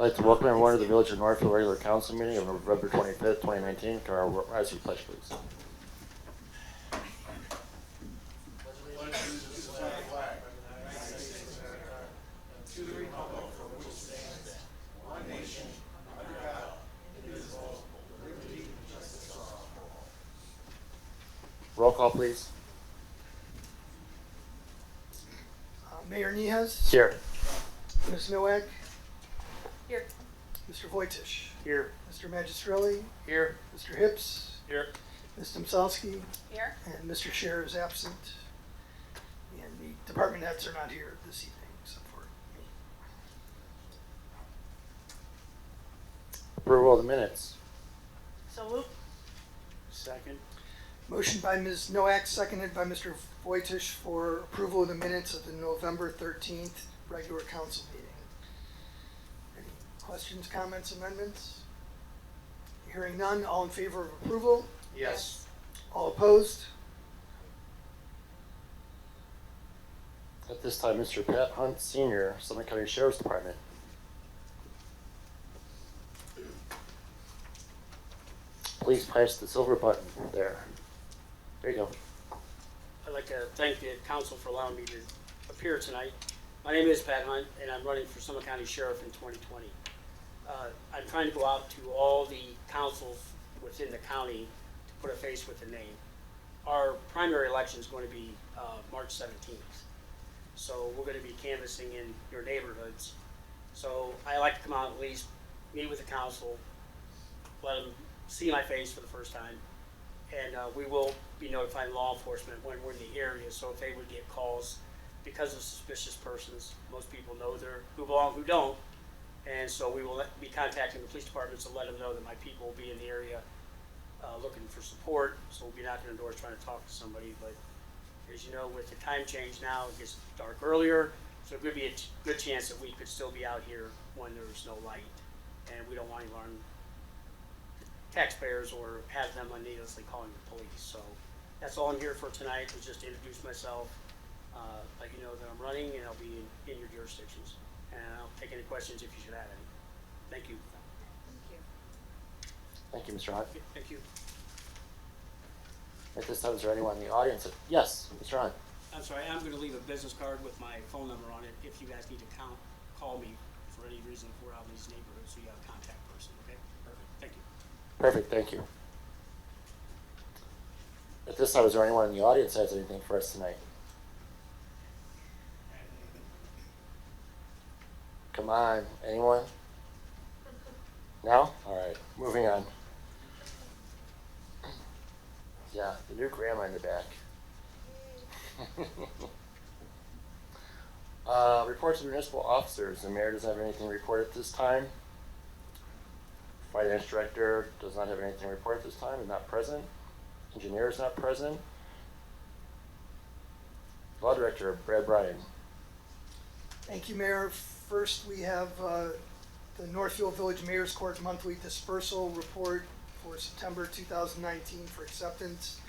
like to welcome everyone to the Village of Northfield regular council meeting of November 25th, 2019. Can our rise to the pledge, please? Roll call, please. Mayor Niehaus. Here. Ms. Nowak. Here. Mr. Wojciech. Here. Mr. Magistrelli. Here. Mr. Hips. Here. Ms. Domsalski. Here. And Mr. Scher is absent. And the department heads are not here this evening, except for me. Approval of the minutes. So moved. Second. Motion by Ms. Nowak, seconded by Mr. Wojciech for approval of the minutes of the November 13th regular council meeting. Any questions, comments, amendments? Hearing none, all in favor of approval? Yes. All opposed? At this time, Mr. Pat Hunt, Sr., Summit County Sheriff's Department. Please press the silver button there. There you go. I'd like to thank the council for allowing me to appear tonight. My name is Pat Hunt, and I'm running for Summit County Sheriff in 2020. I'm trying to go out to all the councils within the county to put a face with a name. Our primary election is going to be March 17th. So we're going to be canvassing in your neighborhoods. So I like to come out and at least meet with the council, let them see my face for the first time. And we will be notifying law enforcement when we're in the area. So if they would get calls because of suspicious persons, most people know who belong, who don't. And so we will be contacting the police departments to let them know that my people will be in the area looking for support. So we'll be knocking on doors trying to talk to somebody. But as you know, with the time change now, it gets dark earlier. So it could be a good chance that we could still be out here when there's no light. And we don't want to alarm taxpayers or have them needlessly calling the police. So that's all I'm here for tonight, was just to introduce myself, let you know that I'm running, and I'll be in your jurisdictions. And I'll take any questions if you should have any. Thank you. Thank you, Mr. Hunt. Thank you. At this time, is there anyone in the audience? Yes, Mr. Hunt. I'm sorry, I'm going to leave a business card with my phone number on it if you guys need to call me for any reason if we're out in these neighborhoods, so you have a contact person, okay? Perfect. Thank you. Perfect, thank you. At this time, is there anyone in the audience that has anything for us tonight? Come on, anyone? No? All right, moving on. Yeah, the new grandma in the back. Reports of municipal officers. The mayor doesn't have anything to report at this time. Finance director does not have anything to report at this time and not present. Engineer is not present. Law director, Brad Bryan. Thank you, Mayor. First, we have the Northfield Village Mayor's Court monthly dispersal report for September 2019 for acceptance.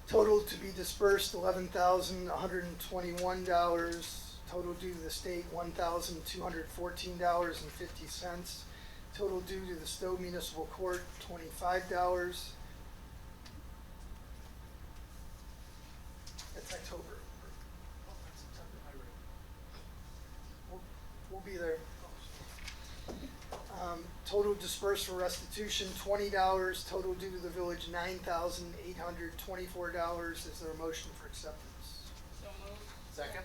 Total to be dispersed, $11,121. Total due to the state, $1,214.50. Total due to the Stowe Municipal Court, $25. That's October. Oh, that's September. I read it. We'll be there. Total dispersed for restitution, $20. Total due to the village, $9,824. Is there a motion for acceptance? So moved. Second.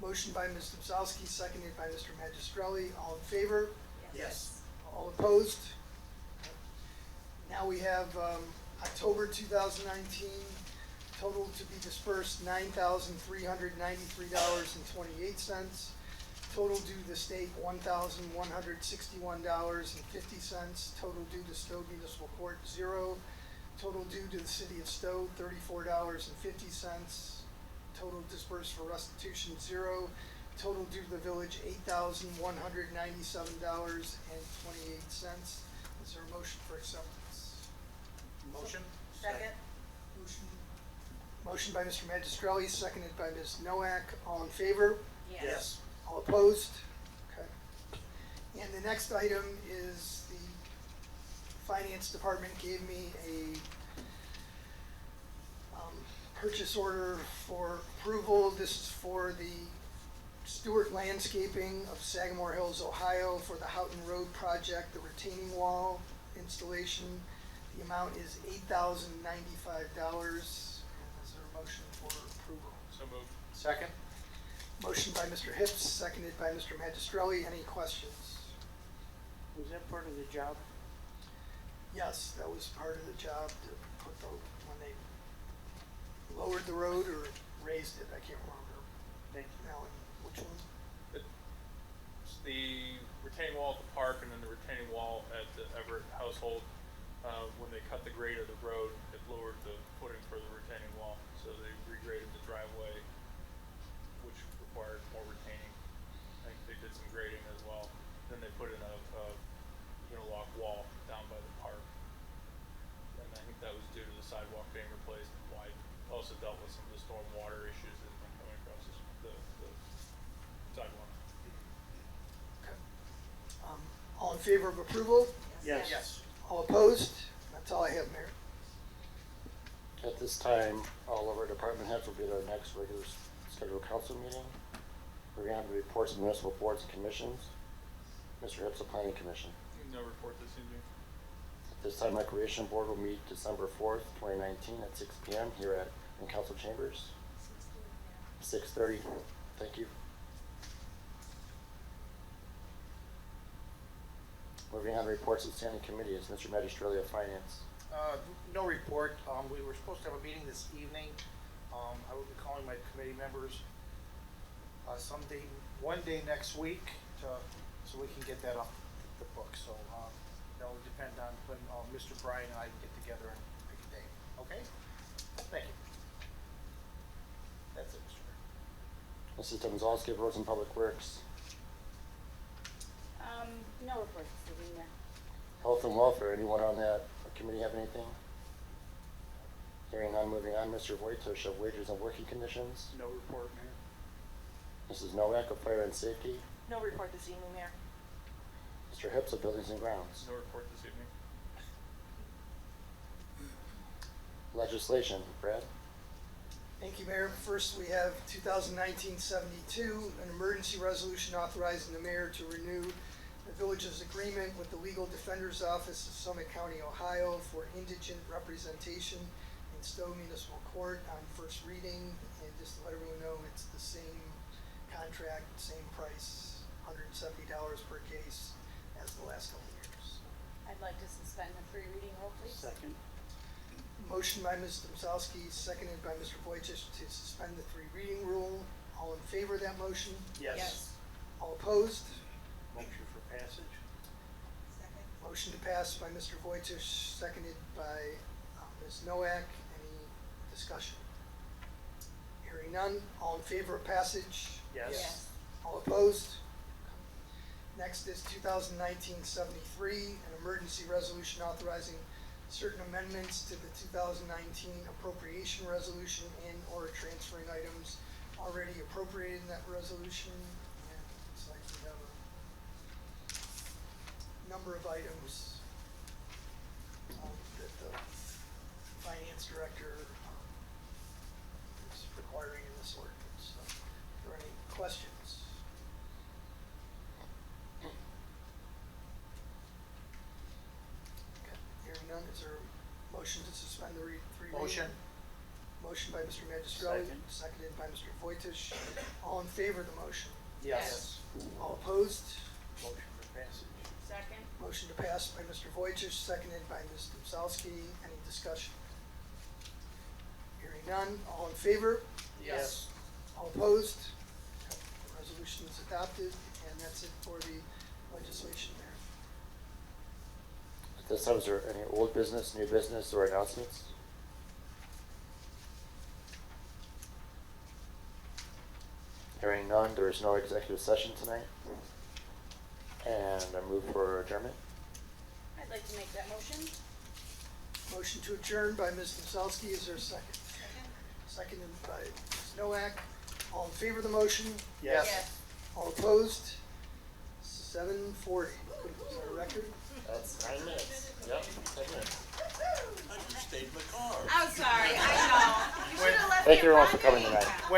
Motion by Ms. Domsalski, seconded by Mr. Magistrelli. All in favor? Yes. All opposed? Now we have October 2019, total to be dispersed $9,393.28. Total due to the state $1,161.50. Total due to Stowe Municipal Court, $0. Total due to the city of Stowe, $34.50. Total dispersed for restitution, $0. Total due to the village, $8,197.28. Is there a motion for acceptance? Motion? Second. Motion by Mr. Magistrelli, seconded by Ms. Nowak. All in favor? Yes. All opposed? Okay. And the next item is the Finance Department gave me a purchase order for approval. This is for the Stewart Landscaping of Sagamore Hills, Ohio, for the Houghton Road project, the retaining wall installation. The amount is $8,095. Is there a motion for approval? So moved. Second? Motion by Mr. Hips, seconded by Mr. Magistrelli. Any questions? Was that part of the job? Yes, that was part of the job to put the, when they lowered the road or raised it, I can't remember. Thank you. Now, which one? It's the retaining wall at the park and then the retaining wall at the Everett household. When they cut the grade of the road, it lowered the footing for the retaining wall. So they regraded the driveway, which required more retaining. I think they did some grading as well. Then they put in a unilock wall down by the park. And I think that was due to the sidewalk being replaced and wide. Also dealt with some of the storm water issues that have been coming across the sidewalk. Okay. All in favor of approval? Yes. All opposed? That's all I have, Mayor. At this time, all of our department heads will be at our next regular scheduled council meeting. We're going to have the reports of municipal boards and commissions. Mr. Hips, the planning commission. No report this evening. At this time, recreation board will meet December 4th, 2019 at 6 p.m. here in council chambers. 6:30. Thank you. Moving on to reports of standing committees, Mr. Magistrelli of Finance. No report. We were supposed to have a meeting this evening. I will be calling my committee members one day next week so we can get that off the book. So that will depend on when Mr. Bryan and I get together and pick a date. Okay? Thank you. That's it, Mr. Mayor. Mrs. Domzalski, Roads and Public Works. No report this evening, Mayor. Health and Welfare, anyone on that committee have anything? Hearing none, moving on, Mr. Voitos of Wages and Working Conditions. No report, Mayor. Mrs. Nowak of Fire and Safety. No report this evening, Mayor. Mr. Hips of Buildings and Grounds. No report this evening. Legislation, Brad. Thank you, Mayor. First, we have 2019-72, an emergency resolution authorizing the mayor to renew the village's agreement with the Legal Defender's Office of Summit County, Ohio for indigent representation in Stowe Municipal Court on first reading. And just to let everyone know, it's the same contract, same price, $170 per case as the last couple of years. I'd like to suspend the three reading rule, please. Second. Motion by Ms. Domzalski, seconded by Mr. Vojtich to suspend the three reading rule. All in favor of that motion? Yes. All opposed? Motion for passage. Second. Motion to pass by Mr. Vojtich, seconded by Ms. Nowak. Any discussion? Hearing none. All in favor of passage? Yes. All opposed? Next is 2019-73, an emergency resolution authorizing certain amendments to the 2019 appropriation resolution and/or transferring items already appropriated in that resolution. And it's like we have a number of items that the finance director is requiring in this ordinance. So, are there any questions? Hearing none, is there a motion to suspend the three reading? Motion. Motion by Mr. Magistrelli, Second. seconded by Mr. Vojtich. All in favor of the motion? Yes. All opposed? Motion for passage. Second. Motion to pass by Mr. Vojtich, seconded by Ms. Domzalski. Any discussion? Hearing none, all in favor? Yes. All opposed? The resolution is adopted, and that's it for the legislation there. At this time, is there any old business, new business, or announcements? Hearing none, there is no executive session tonight. And I move for adjournment. I'd like to make that motion. Motion to adjourn by Ms. Domzalski, is there a second? Second. Seconded by Ms. Nowak. All in favor of the motion? Yes. All opposed? 7:40. Is that a record? That's 9 minutes. Yep, 10 minutes. I just stayed in the car. I'm sorry, I know. You should have left Thank you it everyone for running. coming tonight. When,